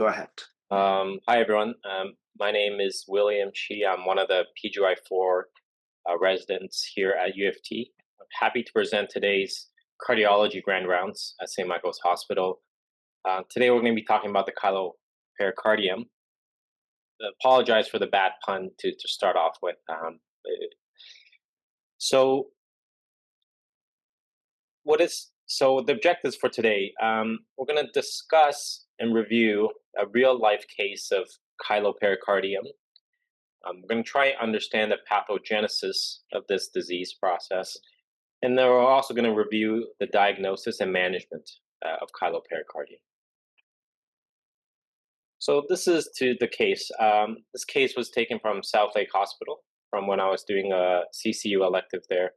go ahead. Hi, everyone. My name is William Shi. I'm one of the PGY4 residents here at U of T. I'm happy to present today's cardiology grand rounds at St. Michael's Hospital. Today, we're going to be talking about the Chylopericardium. Apologize for the bad pun to start off with. So the objectives for today, we're going to discuss and review a real-life case of Chylopericardium. We're going to try and understand the pathogenesis of this disease process, and then we're also going to review the diagnosis and management of Chylopericardium. So this is the case. This case was taken from South Lake Hospital from when I was doing a CCU elective there.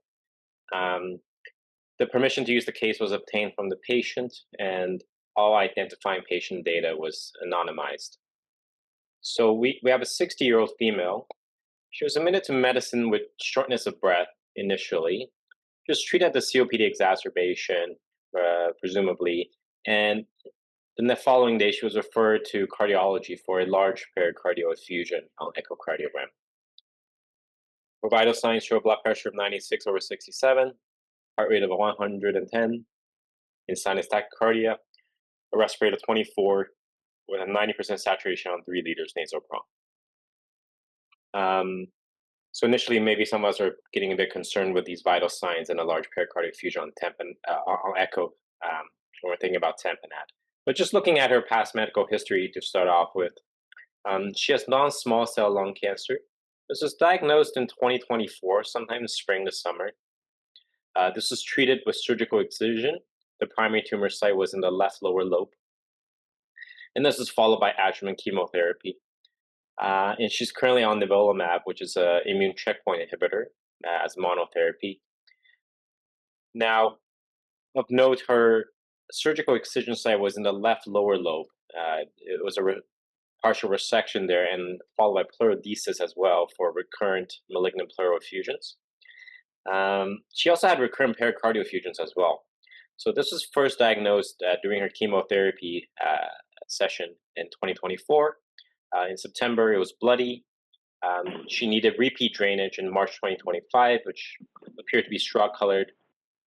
The permission to use the case was obtained from the patient, and all identifying patient data was anonymized. So we have a 60-year-old female. She was admitted to medicine with shortness of breath initially. She was treated at the COPD exacerbation, presumably, and then the following day she was referred to cardiology for a large pericardial effusion on echocardiogram. Her vital signs show blood pressure of 96/67, heart rate of 110, in sinus tachycardia, a respirator of 24, with a 90% saturation on 3 liters nasal prong. So initially, maybe some of us are getting a bit concerned with these vital signs and a large pericardial effusion on temp and on echo when we're thinking about temp and ad. But just looking at her past medical history to start off with, she has non-small cell lung cancer. This was diagnosed in 2024, sometime in spring to summer. This was treated with surgical excision. The primary tumor site was in the left lower lobe. And this is followed by adjuvant chemotherapy. And she's currently on nivolumab, which is an immune checkpoint inhibitor, as monotherapy. Now, of note, her surgical excision site was in the left lower lobe. It was a partial resection there, and followed by pleurodesis as well for recurrent malignant pleural effusions. She also had recurrent pericardial effusions as well. So this was first diagnosed during her chemotherapy session in 2024. In September, it was bloody. She needed repeat drainage in March 2025, which appeared to be straw-colored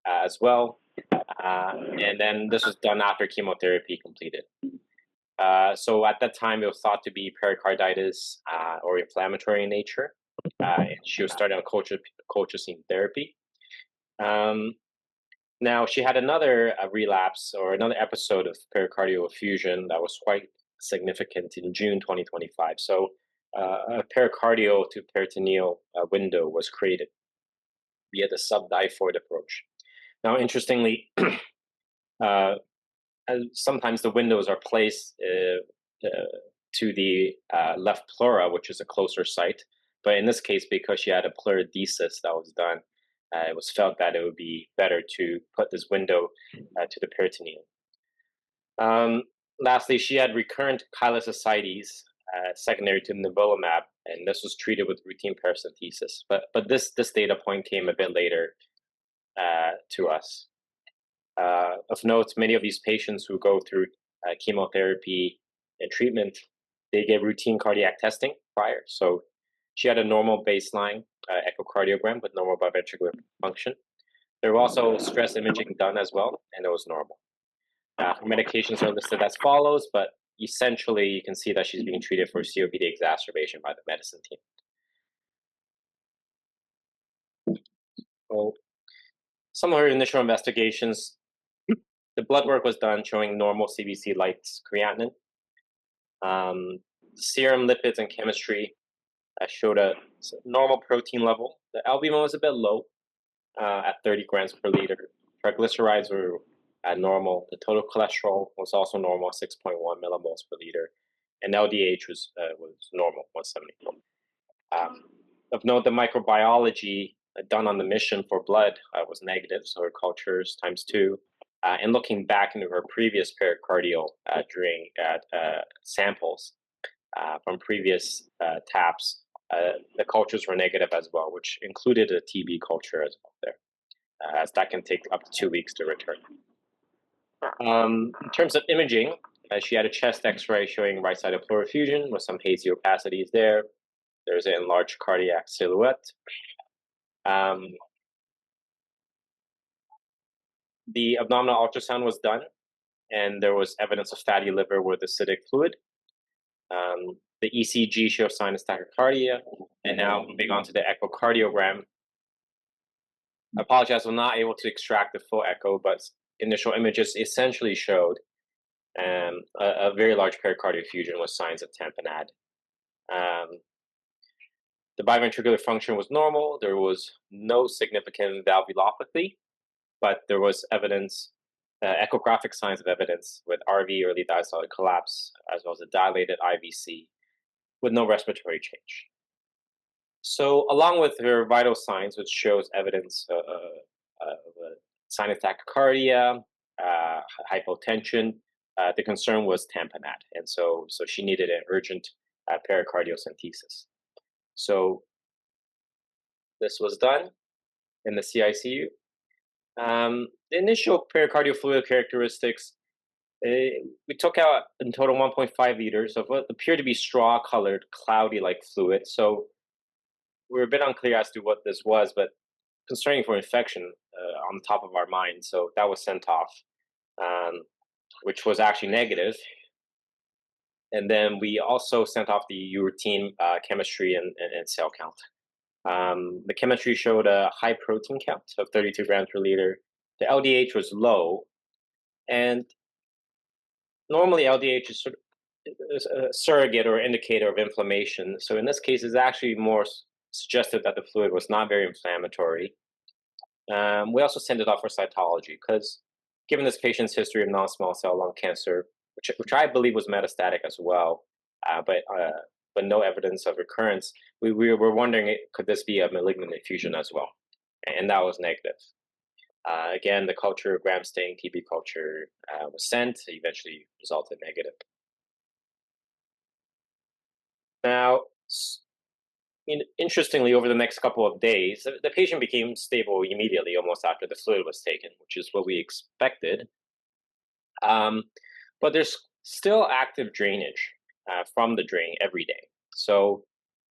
as well. And then this was done after chemotherapy completed. So at that time, it was thought to be pericarditis or inflammatory in nature. And she was starting on colchicine therapy. Now, she had another relapse or another episode of pericardial effusion that was quite significant in June 2025. So a pericardial to peritoneal window was created via the subdiaphoid approach. Now, interestingly, sometimes the windows are placed to the left pleura, which is a closer site. But in this case, because she had a pleurodesis that was done, it was felt that it would be better to put this window to the peritoneum. Lastly, she had recurrent chylosocites secondary to nivolumab, and this was treated with routine paracentesis. But this data point came a bit later to us. Of note, many of these patients who go through chemotherapy and treatment, they get routine cardiac testing prior. So she had a normal baseline echocardiogram with normal biventricular function. There were also stress imaging done as well, and it was normal. Medications are listed as follows, but essentially you can see that she's being treated for COPD exacerbation by the medicine team. So some of her initial investigations, the blood work was done showing normal CBC lights creatinine. Serum lipids and chemistry showed a normal protein level. The albumin was a bit low at 30 grams per liter. Triglycerides were at normal. The total cholesterol was also normal, 6.1 millimoles per liter. And LDH was normal, 174. Of note, the microbiology done on the mission for blood was negative, so her cultures ×2. And looking back into her previous pericardial samples from previous TAPs, the cultures were negative as well, which included a TB culture as well there, as that can take up to 2 weeks to return. In terms of imaging, She had a chest X-ray showing right-sided pleural effusion with some hazy opacities there. There's an enlarged cardiac silhouette. The abdominal ultrasound was done, and there was evidence of fatty liver with acidic fluid. The ECG shows sinus tachycardia, and now moving on to the echocardiogram. I apologize, I'm not able to extract the full echo, but initial images essentially showed a very large pericardial effusion with signs of tamponade. The biventricular function was normal. There was no significant valvulopathy, but there was evidence, echographic signs of evidence with RV, early diastolic collapse, as well as a dilated IVC with no respiratory change. So, along with her vital signs, which shows evidence of sinus tachycardia, hypotension, the concern was tamponade, and so she needed an urgent pericardiocentesis. So this was done in the CICU. The initial pericardial fluid characteristics, we took out in total 1.5 liters of what appeared to be straw-colored, cloudy-like fluid. So we were a bit unclear as to what this was, but concerning for infection on the top of our mind. So that was sent off, which was actually negative. And then we also sent off the routine chemistry and cell count. The chemistry showed a high protein count of 32 grams per liter. The LDH was low, and normally LDH is sort of a surrogate or indicator of inflammation. So in this case, it's actually more suggestive that the fluid was not very inflammatory. We also sent it off for cytology because, given this patient's history of non-small cell lung cancer, which I believe was metastatic as well, but no evidence of recurrence, we were wondering, could this be a malignant effusion as well? And that was negative. Again, the culture, gram stain TB culture, was sent, eventually resulted negative. Now, interestingly, over the next couple of days, the patient became stable immediately, almost after the fluid was taken, which is what we expected. But there's still active drainage from the drain every day. So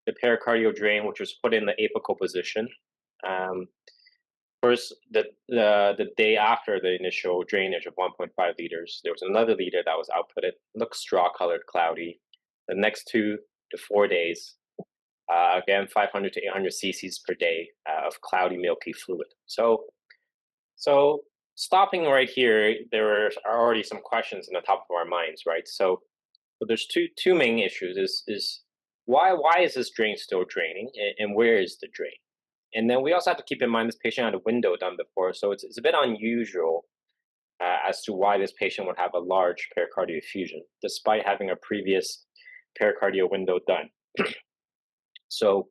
the pericardial drain, which was put in the apical position, first, the day after the initial drainage of 1.5 liters, there was another liter that was outputted. Looked straw-colored, cloudy. The next 2 to 4 days, again, 500 to 800 cc's per day of cloudy, milky fluid. So stopping right here, there are already some questions in the top of our minds, right? So there's two main issues: is why is this drain still draining, and where is the drain? And then we also have to keep in mind this patient had a window done before, so it's a bit unusual as to why this patient would have a large pericardial effusion, despite having a previous pericardial window done. So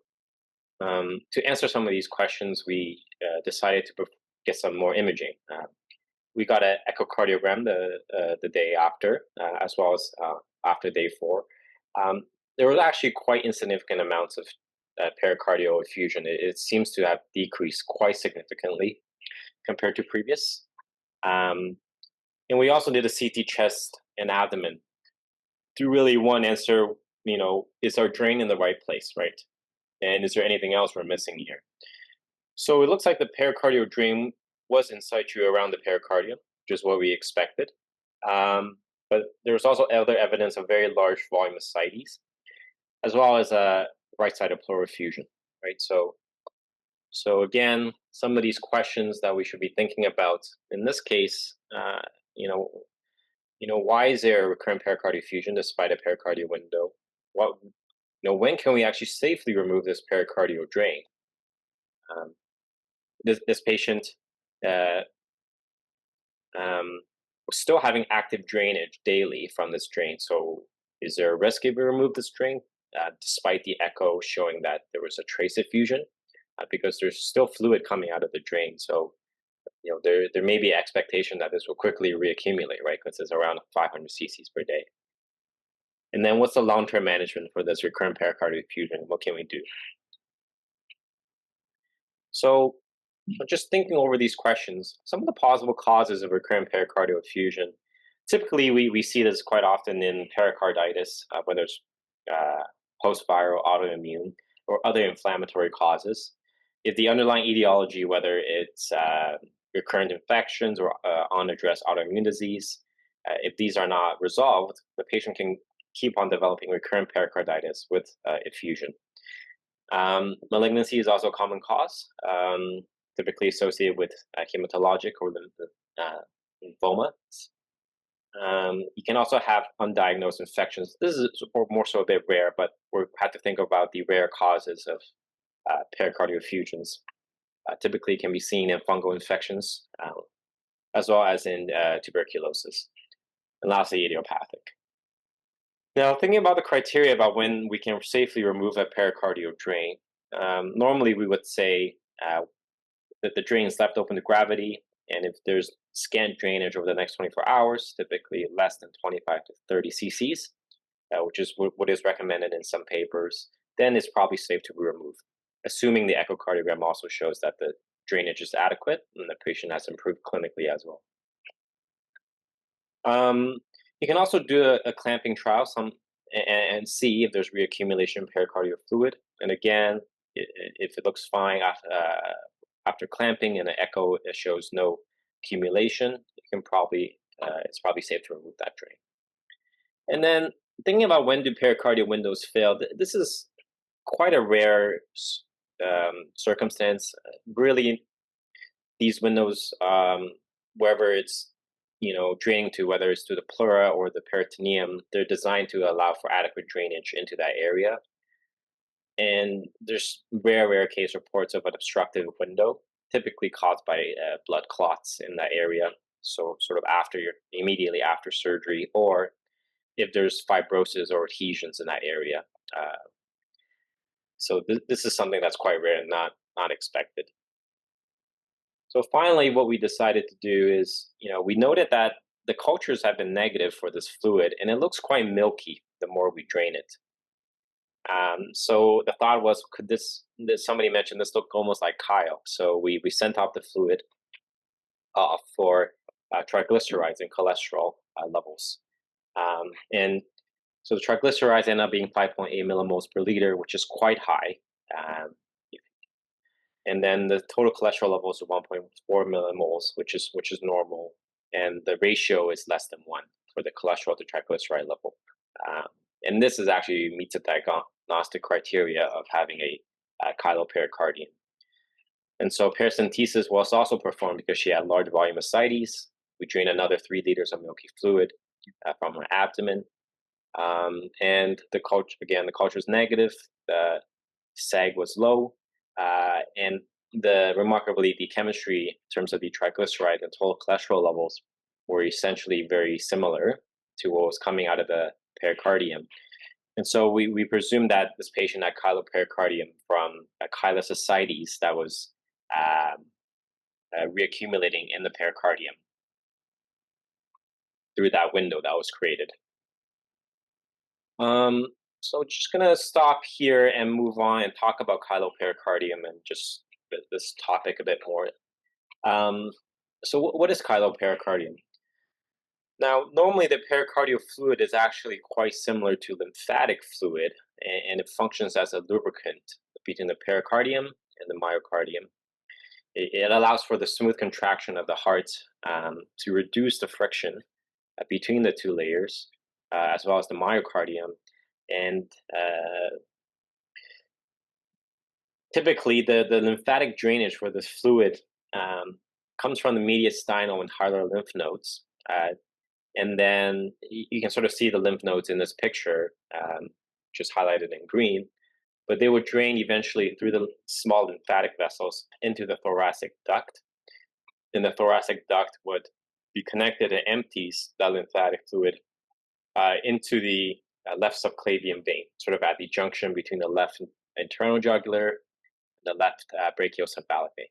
to answer some of these questions, we decided to get some more imaging. We got an echocardiogram the day after, as well as after day 4. There was actually quite insignificant amounts of pericardial effusion. It seems to have decreased quite significantly compared to previous. And we also did a CT chest and abdomen to really answer, is our drain in the right place, right? And is there anything else we're missing here? So it looks like the pericardial drain was in situ around the pericardium, which is what we expected. But there was also other evidence of very large volume ascites, as well as a right-sided pleural effusion, right? So again, some of these questions that we should be thinking about in this case, why is there a recurrent pericardial effusion despite a pericardial window? When can we actually safely remove this pericardial drain? This patient was still having active drainage daily from this drain. So is there a risk if we remove this drain, despite the echo showing that there was a trace effusion? Because there's still fluid coming out of the drain. So there may be expectation that this will quickly reaccumulate, right? Because it's around 500 cc's per day. And then what's the long-term management for this recurrent pericardial effusion? What can we do? So just thinking over these questions, some of the possible causes of recurrent pericardial effusion Typically, we see this quite often in pericarditis, whether it's uh, post-viral, autoimmune, or other inflammatory causes. If the underlying etiology, whether it's recurrent infections or unaddressed autoimmune disease, if these are not resolved, the patient can keep on developing recurrent pericarditis with effusion. Malignancy is also a common cause, typically associated with hematologic or lymphoma. You can also have undiagnosed infections. This is more so a bit rare, but we have to think about the rare causes of pericardial effusions. Typically, can be seen in fungal infections, as well as in tuberculosis, and lastly, idiopathic. Now, thinking about the criteria about when we can safely remove a pericardial drain, normally we would say that the drain is left open to gravity, and if there's scant drainage over the next 24 hours, typically less than 25 to 30 cc's, which is what is recommended in some papers, then it's probably safe to remove, assuming the echocardiogram also shows that the drainage is adequate and the patient has improved clinically as well. You can also do a clamping trial and see if there's reaccumulation of pericardial fluid. And again, if it looks fine after clamping and the echo shows no accumulation, it's probably safe to remove that drain. And then thinking about when do pericardial windows fail, this is quite a rare circumstance. Really, these windows, wherever it's draining to, whether it's to the pleura or the peritoneum, they're designed to allow for adequate drainage into that area. And there's rare case reports of an obstructive window, typically caused by blood clots in that area. So sort of immediately after surgery, or if there's fibrosis or adhesions in that area. So this is something that's quite rare and not expected. So finally, what we decided to do is, we noted that the cultures have been negative for this fluid, and it looks quite milky the more we drain it. So the thought was, somebody mentioned this looked almost like chyle. So we sent out the fluid for triglycerides and cholesterol levels. And so the triglycerides end up being 5.8 millimoles per liter, which is quite high. And then the total cholesterol level is 1.4 millimoles, which is normal. And the ratio is less than 1 for the cholesterol to triglyceride level. And this is actually meets the diagnostic criteria of having a chylopericardium. And so paracentesis was also performed because she had large volume ascites. We drained another 3 liters of milky fluid from her abdomen. And the culture is negative. The SAG was low. And remarkably, the chemistry in terms of the triglyceride and total cholesterol levels were essentially very similar to what was coming out of the pericardium. And so we presumed that this patient had chylopericardium from a chylous ascites that was reaccumulating in the pericardium through that window that was created. So just gonna stop here and move on and talk about chylopericardium and just this topic a bit more. So what is chylopericardium? Now, normally the pericardial fluid is actually quite similar to lymphatic fluid, and it functions as a lubricant between the pericardium and the myocardium. It allows for the smooth contraction of the heart to reduce the friction between the two layers, as well as the myocardium. And typically, the lymphatic drainage for this fluid comes from the mediastinal and hilar lymph nodes. And then you can sort of see the lymph nodes in this picture, just highlighted in green. But they would drain eventually through the small lymphatic vessels into the thoracic duct. And the thoracic duct would be connected and empties that lymphatic fluid into the left subclavian vein, sort of at the junction between the left internal jugular and the left brachiocephalic vein.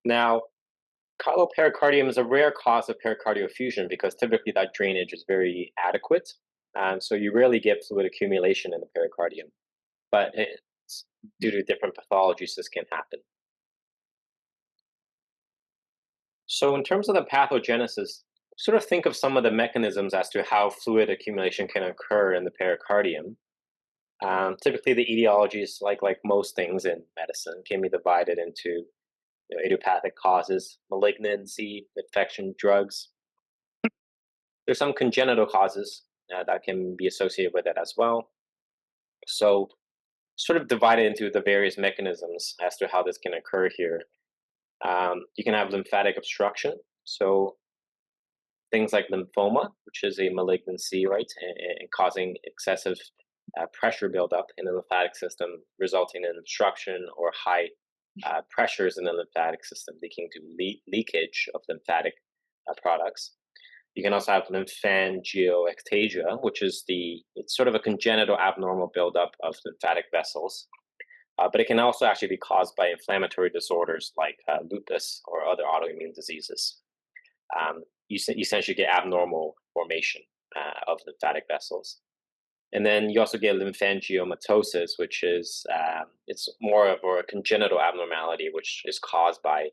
Now, chylopericardium is a rare cause of pericardial effusion because typically that drainage is very adequate, so you rarely get fluid accumulation in the pericardium. But due to different pathologies, this can happen. So in terms of the pathogenesis, sort of think of some of the mechanisms as to how fluid accumulation can occur in the pericardium. Typically, the etiologies, like most things in medicine, can be divided into idiopathic causes, malignancy, infection, drugs. There's some congenital causes that can be associated with it as well. So, sort of divided into the various mechanisms as to how this can occur here. You can have lymphatic obstruction. So, things like lymphoma, which is a malignancy, right, and causing excessive pressure buildup in the lymphatic system, resulting in obstruction or high pressures in the lymphatic system, leading to leakage of lymphatic products. You can also have lymphangioectasia, which is it's sort of a congenital abnormal buildup of lymphatic vessels. But it can also actually be caused by inflammatory disorders like lupus or other autoimmune diseases. You essentially get abnormal formation of lymphatic vessels. And then you also get lymphangiomatosis, which is it's more of a congenital abnormality, which is caused by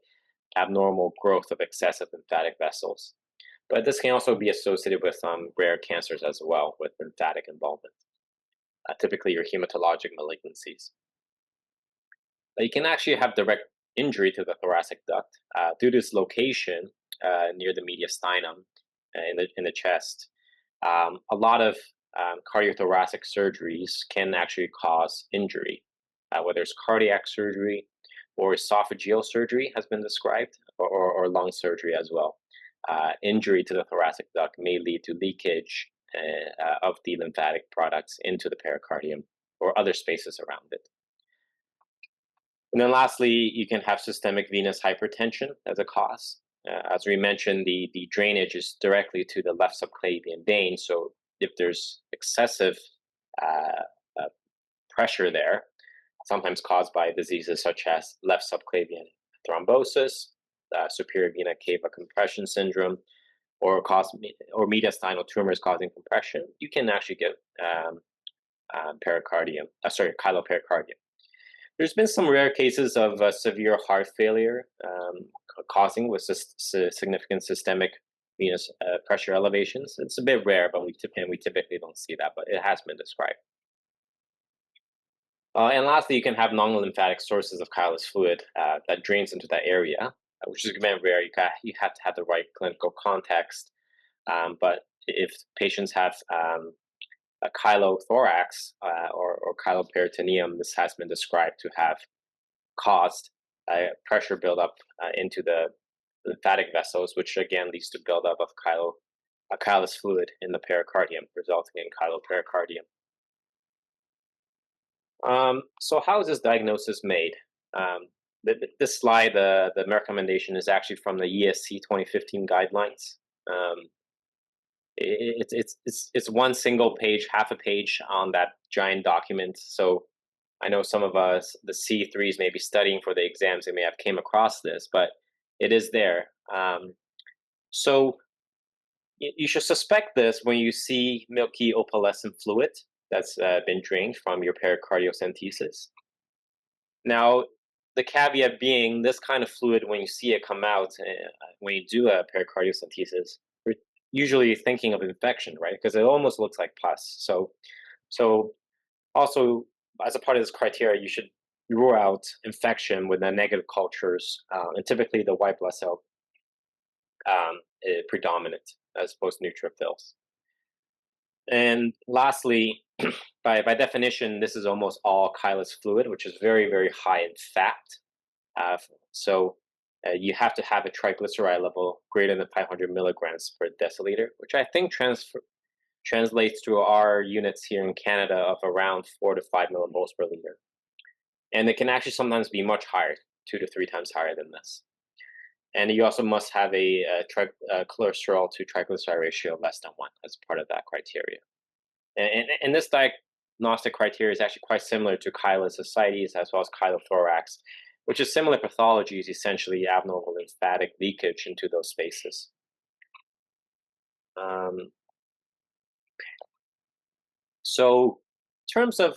abnormal growth of excessive lymphatic vessels. But this can also be associated with some rare cancers as well, with lymphatic involvement, typically your hematologic malignancies. But you can actually have direct injury to the thoracic duct due to its location near the mediastinum in the chest. A lot of cardiothoracic surgeries can actually cause injury, whether it's cardiac surgery or esophageal surgery has been described, or lung surgery as well. Injury to the thoracic duct may lead to leakage of the lymphatic products into the pericardium or other spaces around it. And then lastly, you can have systemic venous hypertension as a cause. As we mentioned, the drainage is directly to the left subclavian vein. So if there's excessive uh, pressure there, sometimes caused by diseases such as left subclavian thrombosis, superior vena cava compression syndrome, or mediastinal tumors causing compression, you can actually get chylopericardium. There's been some rare cases of severe heart failure causing with significant systemic venous pressure elevations. It's a bit rare, but we typically don't see that, but it has been described. And lastly, you can have non-lymphatic sources of chylous fluid that drains into that area, which is again rare. You have to have the right clinical context. But if patients have a chylothorax or chyloperineum, this has been described to have caused pressure buildup into the lymphatic vessels, which again leads to buildup of chylous fluid in the pericardium, resulting in chylopericardium. So how is this diagnosis made? This slide, the recommendation is actually from the ESC 2015 guidelines. It's one single page, half a page on that giant document. So I know some of us, the C3s, may be studying for the exams. They may have came across this, but it is there. So you should suspect this when you see milky opalescent fluid that's been drained from your pericardiocentesis. Now, the caveat being, this kind of fluid, when you see it come out, when you do a pericardiocentesis, you're usually thinking of infection, right? Because it almost looks like pus. So also, as a part of this criteria, you should rule out infection with the negative cultures, and typically the white blood cell predominant as opposed to neutrophils. And lastly, by definition, this is almost all chylous fluid, which is very, very high in fat. So you have to have a triglyceride level greater than 500 milligrams per deciliter, which I think translates to our units here in Canada of around 4 to 5 millimoles per liter. And it can actually sometimes be much higher, 2 to 3 times higher than this. And you also must have a cholesterol to triglyceride ratio less than 1 as part of that criteria. And this diagnostic criteria is actually quite similar to chylous ascites as well as chylothorax, which is similar pathologies, essentially abnormal lymphatic leakage into those spaces. So in terms of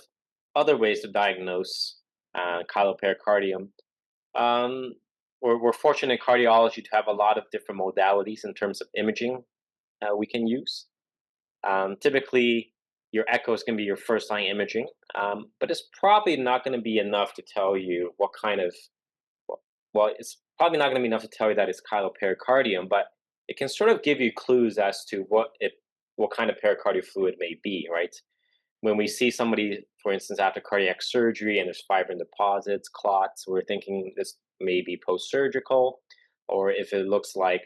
other ways to diagnose chylopericardium, we're fortunate in cardiology to have a lot of different modalities in terms of imaging we can use. Typically, your echo is going to be your first line imaging, but it's probably not going to be enough to tell you what kind of, well, it's probably not going to be enough to tell you that it's chylopericardium, but it can sort of give you clues as to what kind of pericardial fluid may be, right? When we see somebody, for instance, after cardiac surgery and there's fibrin deposits, clots, we're thinking this may be post-surgical, or if it looks like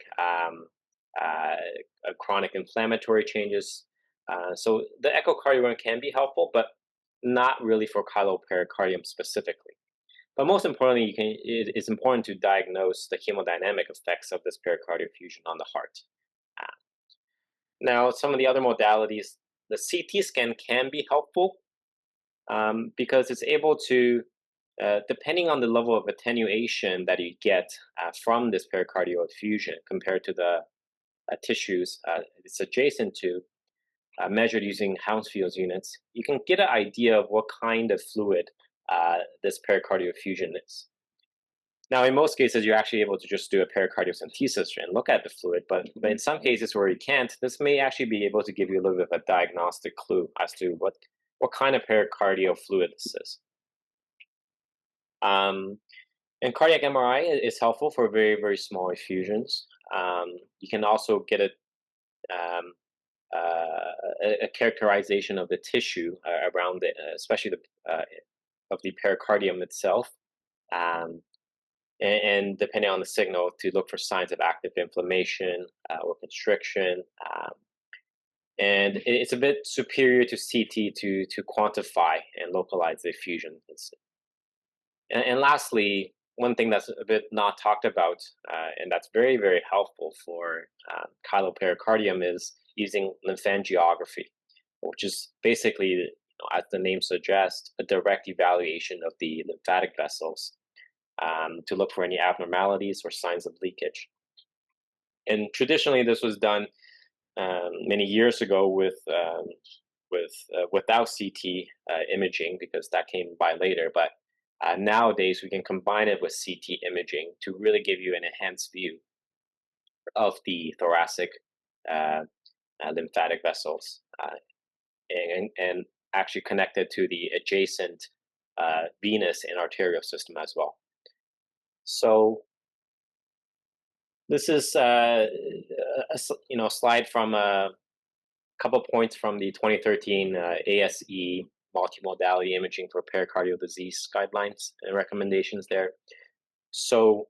chronic inflammatory changes. So the echocardiogram can be helpful, but not really for chylopericardium specifically. But most importantly, it's important to diagnose the hemodynamic effects of this pericardial effusion on the heart. Uh, Now, some of the other modalities, the CT scan can be helpful because it's able to, depending on the level of attenuation that you get from this pericardial effusion compared to the tissues it's adjacent to, measured using Hounsfield's units, you can get an idea of what kind of fluid this pericardial effusion is. Now, in most cases, you're actually able to just do a pericardiocentesis and look at the fluid, but in some cases where you can't, this may actually be able to give you a little bit of a diagnostic clue as to what kind of pericardial fluid this is. And cardiac MRI is helpful for very, very small effusions. You can also get um, a characterization of the tissue around it, especially of the pericardium itself. Um, and depending on the signal, to look for signs of active inflammation or constriction. And it's a bit superior to CT to quantify and localize the effusion. And lastly, one thing that's a bit not talked about, and that's very, very helpful for chylopericardium, is using lymphangiography, which is basically, as the name suggests, a direct evaluation of the lymphatic vessels to look for any abnormalities or signs of leakage. And traditionally, this was done many years ago without CT imaging because that came by later. But nowadays, we can combine it with CT imaging to really give you an enhanced view of the thoracic lymphatic vessels and actually connect it to the adjacent venous and arterial system as well. So this is a slide from a couple points from the 2013 ASE multimodality imaging for pericardial disease guidelines and recommendations there. So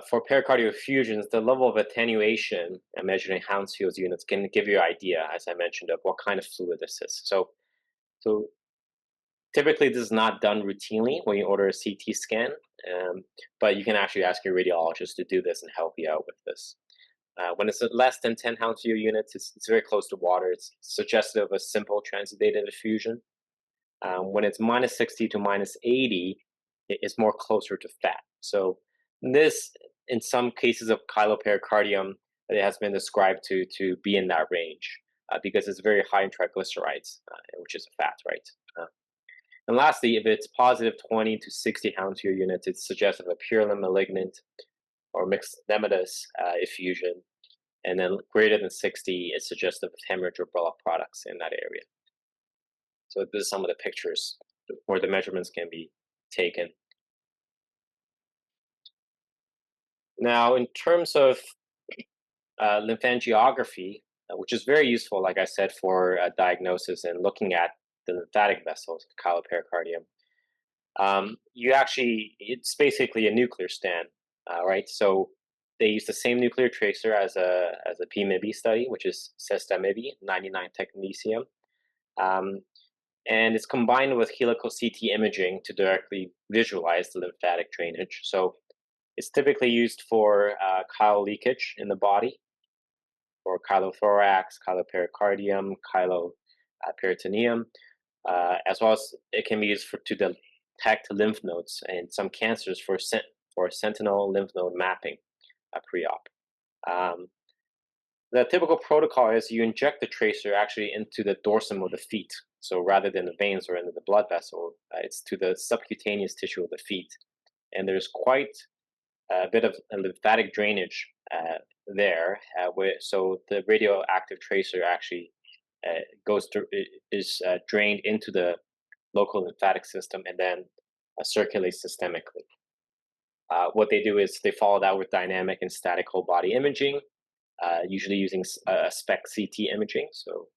for pericardial effusions, the level of attenuation measured in Hounsfield's units can give you an idea, as I mentioned, of what kind of fluid this is. So typically, this is not done routinely when you order a CT scan, but you can actually ask your radiologist to do this and help you out with this. When it's less than 10 Hounsfield units, it's very close to water. It's suggestive of a simple transudated effusion. When it's minus 60 to minus 80, it's more closer to fat. So this, in some cases of chylopericardium, it has been described to be in that range because it's very high in triglycerides, which is a fat, right? And lastly, if it's positive 20 to 60 Hounsfield units, it's suggestive of purulent malignant or mixed edematous effusion. And then greater than 60 is suggestive of hemorrhage or bulk products in that area. So this is some of the pictures where the measurements can be taken. Now, in terms of lymphangiography, which is very useful, like I said, for diagnosis and looking at the lymphatic vessels, chylopericardium, it's basically a nuclear scan, right? So they use the same nuclear tracer as a PMIBI study, which is sestamibI, 99 technetium. And it's combined with helical CT imaging to directly visualize the lymphatic drainage. So it's typically used for chyle leakage in the body, for chylothorax, chylopericardium, chyloperineum, as well as it can be used to detect lymph nodes and some cancers for sentinel lymph node mapping pre-op. The typical protocol is you inject the tracer actually into the dorsum of the feet. So rather than the veins or into the blood vessel, it's to the subcutaneous tissue of the feet. And there's quite a bit of a lymphatic drainage there. So the radioactive tracer actually goes through is drained into the local lymphatic system and then circulates systemically. What they do is they follow that with dynamic and static whole body imaging, usually using SPECT CT imaging. So,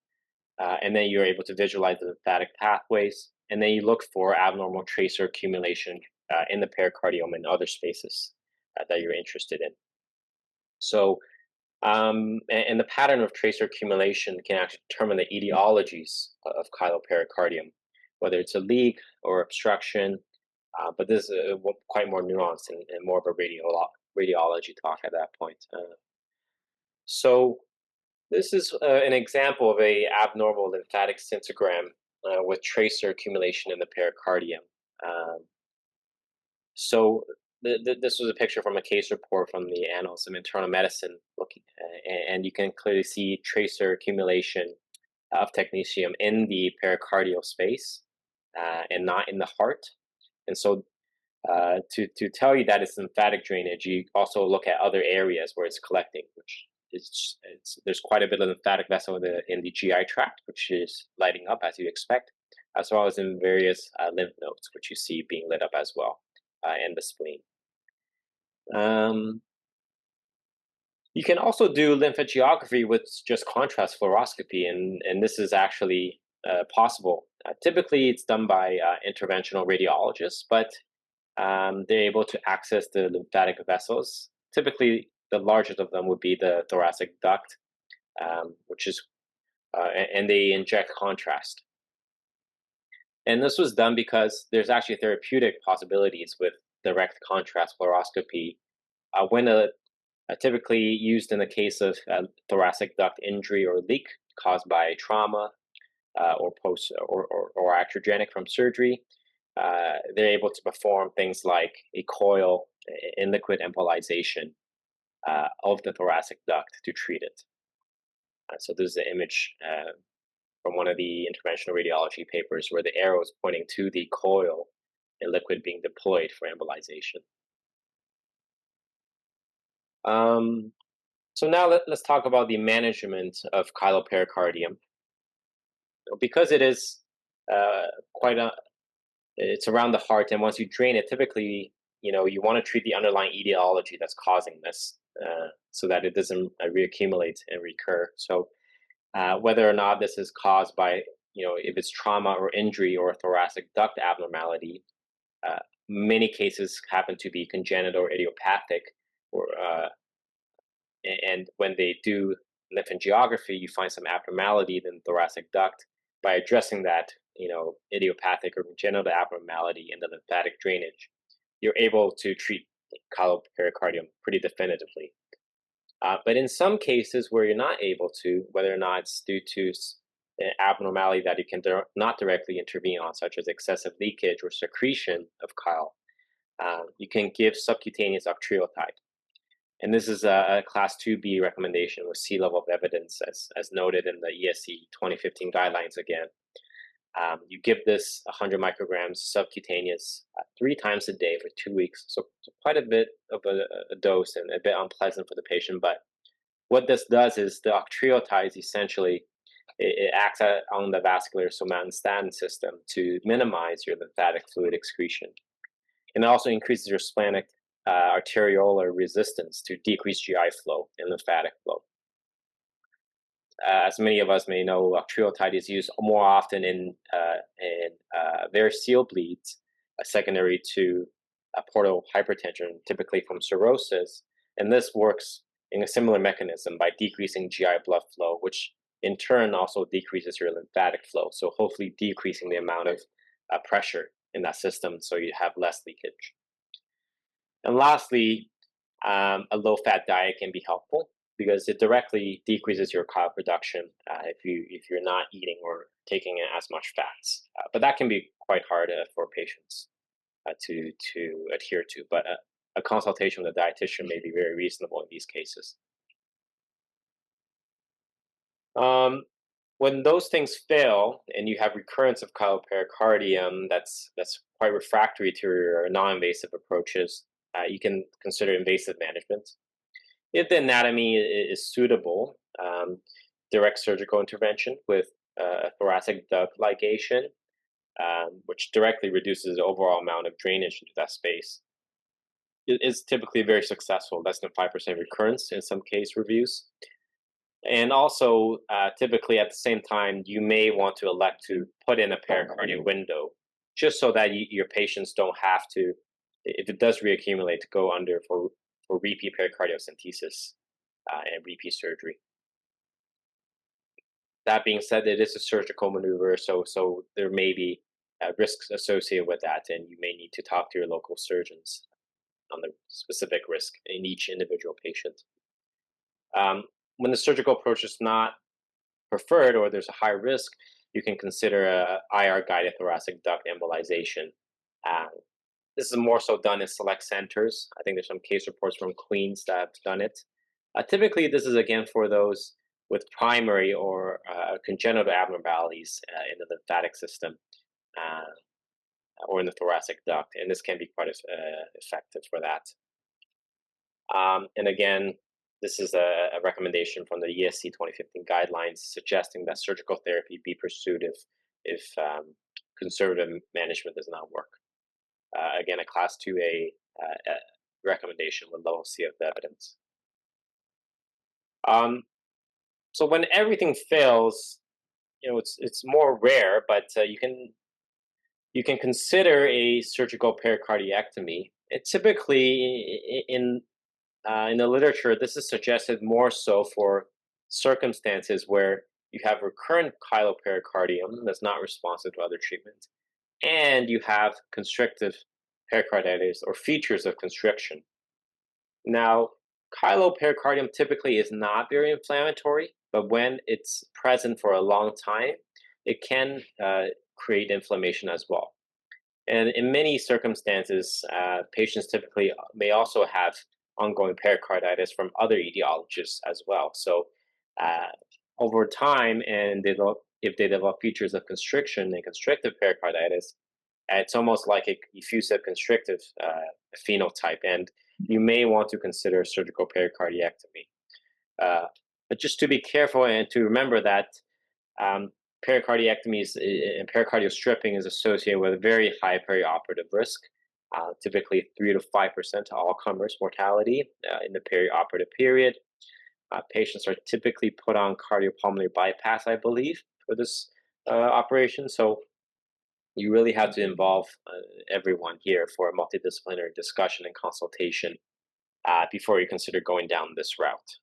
and then you're able to visualize the lymphatic pathways, and then you look for abnormal tracer accumulation in the pericardium and other spaces that you're interested in. So, and the pattern of tracer accumulation can actually determine the etiologies of chylopericardium, whether it's a leak or obstruction. But this is quite more nuanced and more of a radiology talk at that point. So this is an example of a abnormal lymphatic scintigram with tracer accumulation in the pericardium. Um, so this was a picture from a case report from the Annals of Internal Medicine, and you can clearly see tracer accumulation of technetium in the pericardial space and not in the heart. And so to tell you that it's lymphatic drainage, you also look at other areas where it's collecting, which there's quite a bit of lymphatic vessel in the GI tract, which is lighting up as you expect, as well as in various lymph nodes, which you see being lit up as well, and the spleen. You can also do lymphangiography with just contrast fluoroscopy, and this is actually possible. Typically, it's done by interventional radiologists, but they're able to access the lymphatic vessels. Typically, the largest of them would be the thoracic duct, which is, and they inject contrast. And this was done because there's actually therapeutic possibilities with direct contrast fluoroscopy when typically used in the case of thoracic duct injury or leak caused by trauma or post or iatrogenic from surgery. They're able to perform things like a coil in liquid embolization of the thoracic duct to treat it. So this is the image from one of the interventional radiology papers where the arrow is pointing to the coil in liquid being deployed for embolization. So now let's talk about the management of chylopericardium. Because it is it's around the heart, and once you drain it, typically, you want to treat the underlying etiology that's causing this, so that it doesn't reaccumulate and recur. So whether or not this is caused by, if it's trauma or injury or a thoracic duct abnormality, many cases happen to be congenital or idiopathic, or and when they do lymphangiography, you find some abnormality in the thoracic duct. By addressing that, idiopathic or congenital abnormality in the lymphatic drainage, you're able to treat chylopericardium pretty definitively. But in some cases where you're not able to, whether or not it's due to an abnormality that you can not directly intervene on, such as excessive leakage or secretion of chyle, you can give subcutaneous octreotide. And this is a class 2B recommendation with C-level of evidence, as noted in the ESC 2015 guidelines again. You give this 100 micrograms subcutaneous 3 times a day for 2 weeks. So quite a bit of a dose and a bit unpleasant for the patient. But what this does is the octreotide essentially, it acts on the vascular somatostatin system to minimize your lymphatic fluid excretion. And it also increases your splenic arteriolar resistance to decrease GI flow and lymphatic flow. As many of us may know, octreotide is used more often in variceal bleeds, secondary to portal hypertension, typically from cirrhosis. And this works in a similar mechanism by decreasing GI blood flow, which in turn also decreases your lymphatic flow. So hopefully decreasing the amount of pressure in that system so you have less leakage. And lastly, a low-fat diet can be helpful because it directly decreases your chyle production if you're not eating or taking in as much fats. But that can be quite hard for patients to adhere to. But a consultation with a dietitian may be very reasonable in these cases. When those things fail and you have recurrence of chylopericardium that's quite refractory to your non-invasive approaches, you can consider invasive management. If the anatomy is suitable, direct surgical intervention with thoracic duct ligation, which directly reduces the overall amount of drainage into that space, is typically very successful, less than 5% recurrence in some case reviews. And also, typically at the same time, you may want to elect to put in a pericardial window just so that your patients don't have to, if it does reaccumulate, to go under for repeat pericardiocentesis and repeat surgery. That being said, it is a surgical maneuver, so there may be risks associated with that, and you may need to talk to your local surgeons on the specific risk in each individual patient. Um, when the surgical approach is not preferred or there's a high risk, you can consider a IR-guided thoracic duct embolization. Uh, this is more so done in select centers. I think there's some case reports from Queens that have done it. Typically, this is again for those with primary or congenital abnormalities in the lymphatic system uh, or in the thoracic duct, and this can be quite effective for that. And again, this is a recommendation from the ESC 2015 guidelines suggesting that surgical therapy be pursued if conservative management does not work. Again, a class 2A recommendation with low CF evidence. So when everything fails, it's more rare, but you can consider a surgical pericardiectomy. It typically in the literature, this is suggested more so for circumstances where you have recurrent chylopericardium that's not responsive to other treatments, and you have constrictive pericarditis or features of constriction. Now, chylopericardium typically is not very inflammatory, but when it's present for a long time, it can create inflammation as well. And in many circumstances, patients typically may also have ongoing pericarditis from other etiologies as well. So, uh, over time, if they develop features of constriction and constrictive pericarditis, it's almost like a effusive constrictive phenotype, and you may want to consider surgical pericardiectomy. But just to be careful and to remember that um, pericardiectomies and pericardial stripping is associated with a very high perioperative risk, typically 3 to 5% to all comers mortality in the perioperative period. Patients are typically put on cardiopulmonary bypass, I believe, for this operation. So you really have to involve everyone here for a multidisciplinary discussion and consultation before you consider going down this route.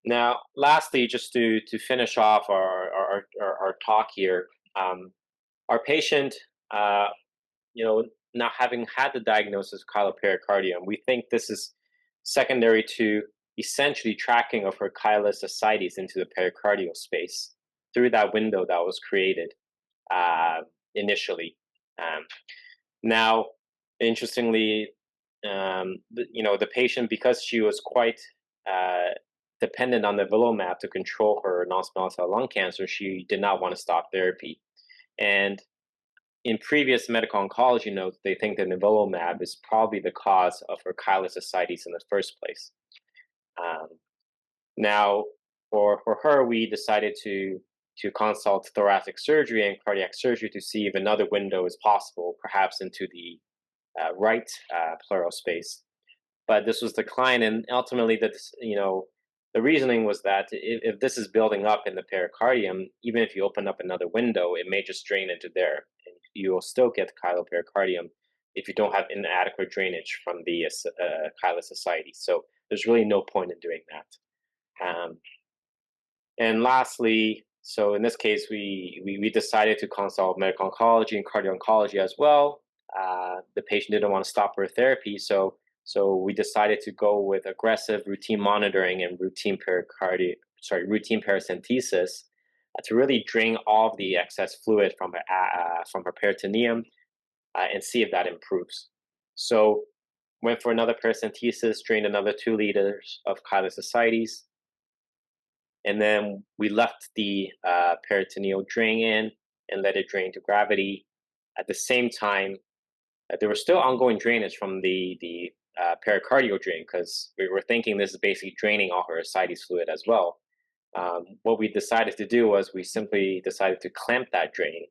Now, lastly, just to finish off our talk here, our patient, uh, now having had the diagnosis of chylopericardium, we think this is secondary to essentially tracking of her chylous ascites into the pericardial space through that window that was created uh, initially. Um, Now, interestingly, the patient, because she was quite uh, dependent on the nivolumab to control her non-small cell lung cancer, she did not want to stop therapy. And in previous medical oncology notes, they think that nivolumab is probably the cause of her chylous ascites in the first place. Um, Now, for her, we decided to consult thoracic surgery and cardiac surgery to see if another window is possible, perhaps into the right pleural space. But this was declined, and ultimately, the reasoning was that if this is building up in the pericardium, even if you open up another window, it may just drain into there, and you will still get chylopericardium if you don't have inadequate drainage from the chylous ascites. So there's really no point in doing that. Um, and lastly, so in this case, we decided to consult medical oncology and cardio oncology as well. The patient didn't want to stop her therapy, so we decided to go with aggressive routine monitoring and routine paracentesis to really drain all of the excess fluid from her peritoneum and see if that improves. So went for another paracentesis, drained another 2 liters of chylous ascites, and then we left the peritoneal drain in and let it drain to gravity. At the same time, there was still ongoing drainage from the pericardial drain because we were thinking this is basically draining all her ascites fluid as well. What we decided to do was we simply decided to clamp that drain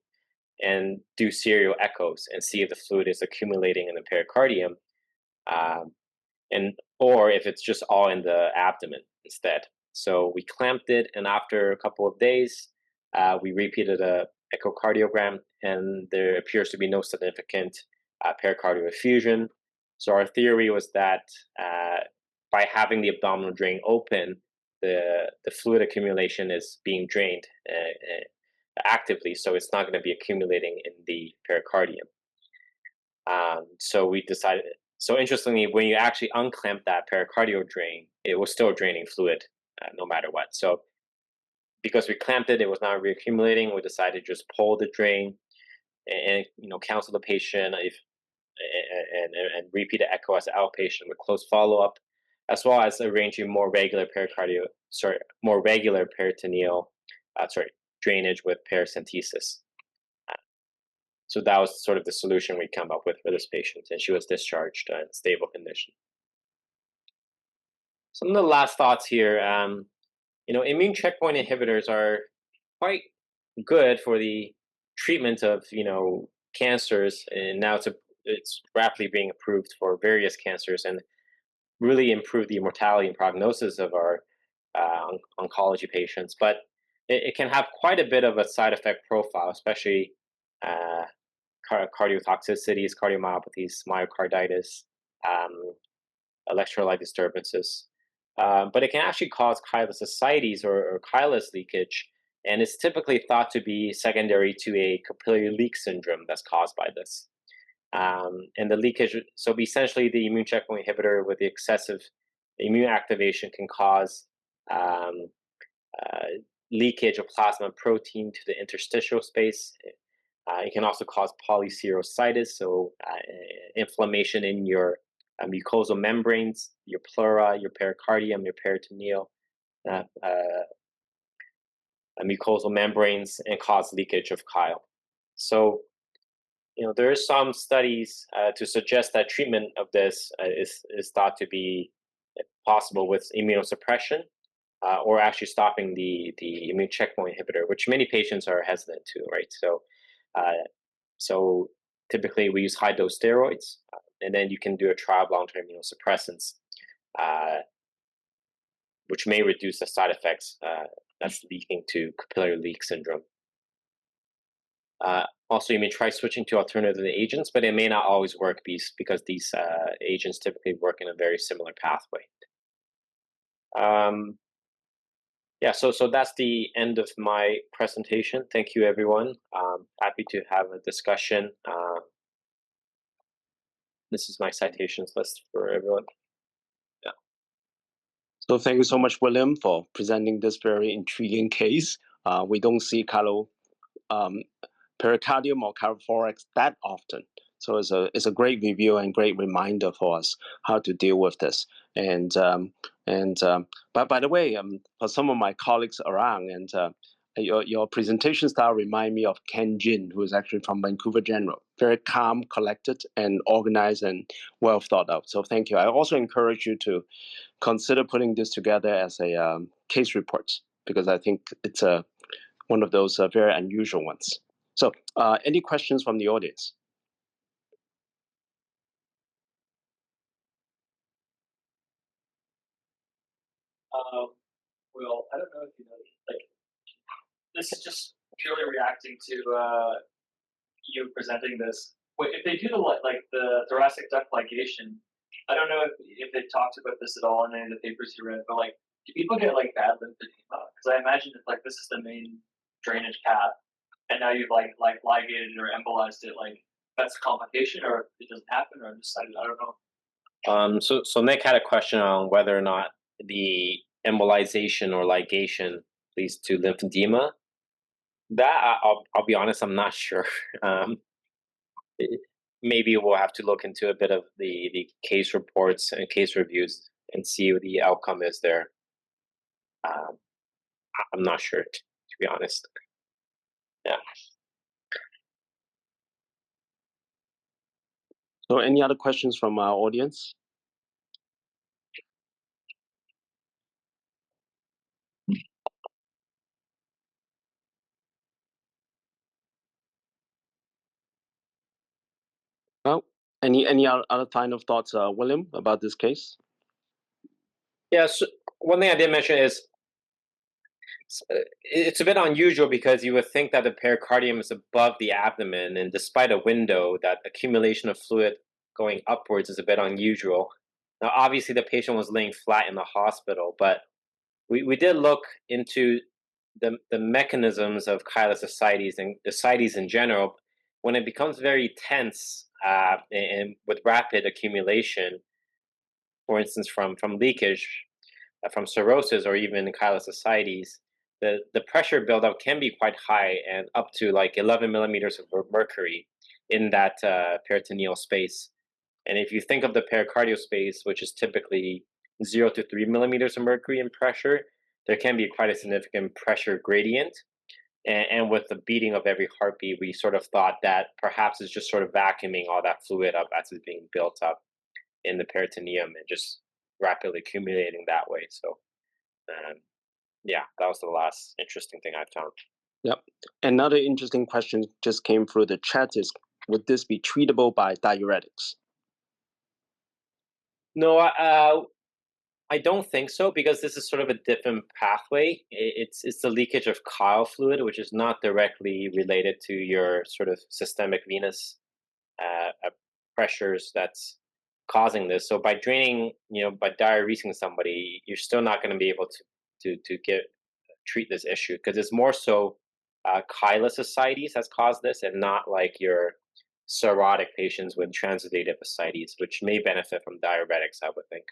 and do serial echoes and see if the fluid is accumulating in the pericardium, um, and or if it's just all in the abdomen instead. So we clamped it, and after a couple of days, we repeated a echocardiogram, and there appears to be no significant pericardial effusion. So our theory was that by having the abdominal drain open, the fluid accumulation is being drained actively, so it's not going to be accumulating in the pericardium. So we decided. So interestingly, when you actually unclamp that pericardial drain, it was still draining fluid, no matter what. So because we clamped it, it was not reaccumulating. We decided to just pull the drain and counsel the patient if and repeat the echo as an outpatient with close follow up, as well as arranging more regular peritoneal drainage with paracentesis. So that was sort of the solution we come up with for this patient, and she was discharged in stable condition. Some of the last thoughts here. Immune checkpoint inhibitors are quite good for the treatment of cancers, and now it's rapidly being approved for various cancers and really improve the mortality and prognosis of our oncology patients. But it can have quite a bit of a side effect profile, especially cardiotoxicities, cardiomyopathies, myocarditis, electrolyte disturbances. But it can actually cause chylous ascites or chylous leakage, and it's typically thought to be secondary to a capillary leak syndrome that's caused by this. And the leakage, so essentially the immune checkpoint inhibitor with the excessive immune activation can cause leakage of plasma protein to the interstitial space. It can also cause polyserositis, so inflammation in your mucosal membranes, your pleura, your pericardium, your peritoneal mucosal membranes, and cause leakage of chyle. So, there are some studies to suggest that treatment of this is thought to be possible with immunosuppression or actually stopping the immune checkpoint inhibitor, which many patients are hesitant to, right? So typically we use high dose steroids, and then you can do a trial of long-term immunosuppressants, which may reduce the side effects that's leading to capillary leak syndrome. Also, you may try switching to alternative agents, but it may not always work because these agents typically work in a very similar pathway. Yeah, so that's the end of my presentation. Thank you, everyone. Happy to have a discussion. This is my citations list for everyone. Yeah. So thank you so much, William, for presenting this very intriguing case. We don't see pericardium or chylothorax that often. So it's a great review and great reminder for us how to deal with this. But by the way, for some of my colleagues around, your presentation style remind me of Ken Jin, who is actually from Vancouver General. Very calm, collected, and organized, and well thought out. So thank you. I also encourage you to consider putting this together as a case report, because I think it's one of those very unusual ones. So any questions from the audience? Well, I don't know if you know, like, this is just purely reacting to you presenting this. If they do the thoracic duct ligation, I don't know if they talked about this at all in any of the papers you read, but do people get bad lymphedema? Because I imagine if this is the main drainage path, and now you've ligated or embolized it, that's a complication, or it doesn't happen, or just I don't know. So Nick had a question on whether or not the embolization or ligation leads to lymphedema. That I'll be honest, I'm not sure. Maybe we'll have to look into a bit of the case reports and case reviews and see what the outcome is there. I'm not sure, to be honest. Yeah. So any other questions from our audience? Any other kind of thoughts, William, about this case? Yes, one thing I did mention is it's a bit unusual because you would think that the pericardium is above the abdomen, and despite a window, that accumulation of fluid going upwards is a bit unusual. Now, obviously, the patient was laying flat in the hospital, but we did look into the mechanisms of chylous ascites and ascites in general. When it becomes very tense and with rapid accumulation, for instance, from leakage, from cirrhosis, or even chylous ascites, the pressure buildup can be quite high and up to like 11 millimeters of mercury in that peritoneal space. And if you think of the pericardial space, which is typically 0 to 3 millimeters of mercury in pressure, there can be quite a significant pressure gradient. And with the beating of every heartbeat, we sort of thought that perhaps it's just sort of vacuuming all that fluid up as it's being built up in the peritoneum and just rapidly accumulating that way. So, yeah, that was the last interesting thing I found. Yep. Another interesting question just came through the chat is, would this be treatable by diuretics? No, I don't think so, because this is sort of a different pathway. It's the leakage of chyle fluid, which is not directly related to your sort of systemic venous pressures that's causing this. So by draining, by diuresing somebody, you're still not going to be able to treat this issue, because it's more so chylous ascites that's caused this, and not like your cirrhotic patients with transudative ascites, which may benefit from diuretics, I would think,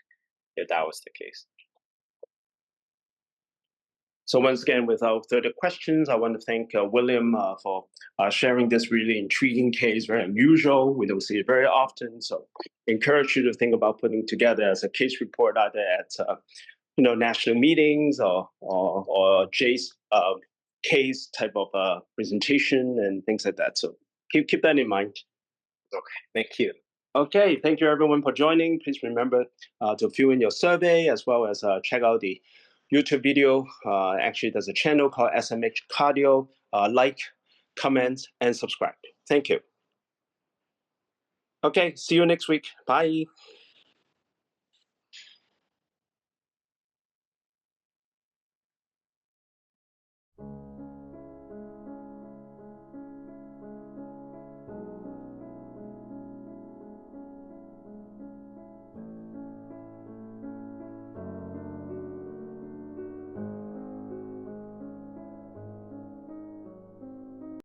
if that was the case. So once again, without further questions, I want to thank William for sharing this really intriguing case, very unusual. We don't see it very often. So encourage you to think about putting together as a case report either at national meetings or Jay's case type of presentation and things like that. So keep that in mind. Okay, thank you. Okay, thank you everyone for joining. Please remember to fill in your survey, as well as check out the YouTube video. Actually, there's a channel called SMH Cardio. Like, comment, and subscribe. Thank you. Okay, see you next week. Bye.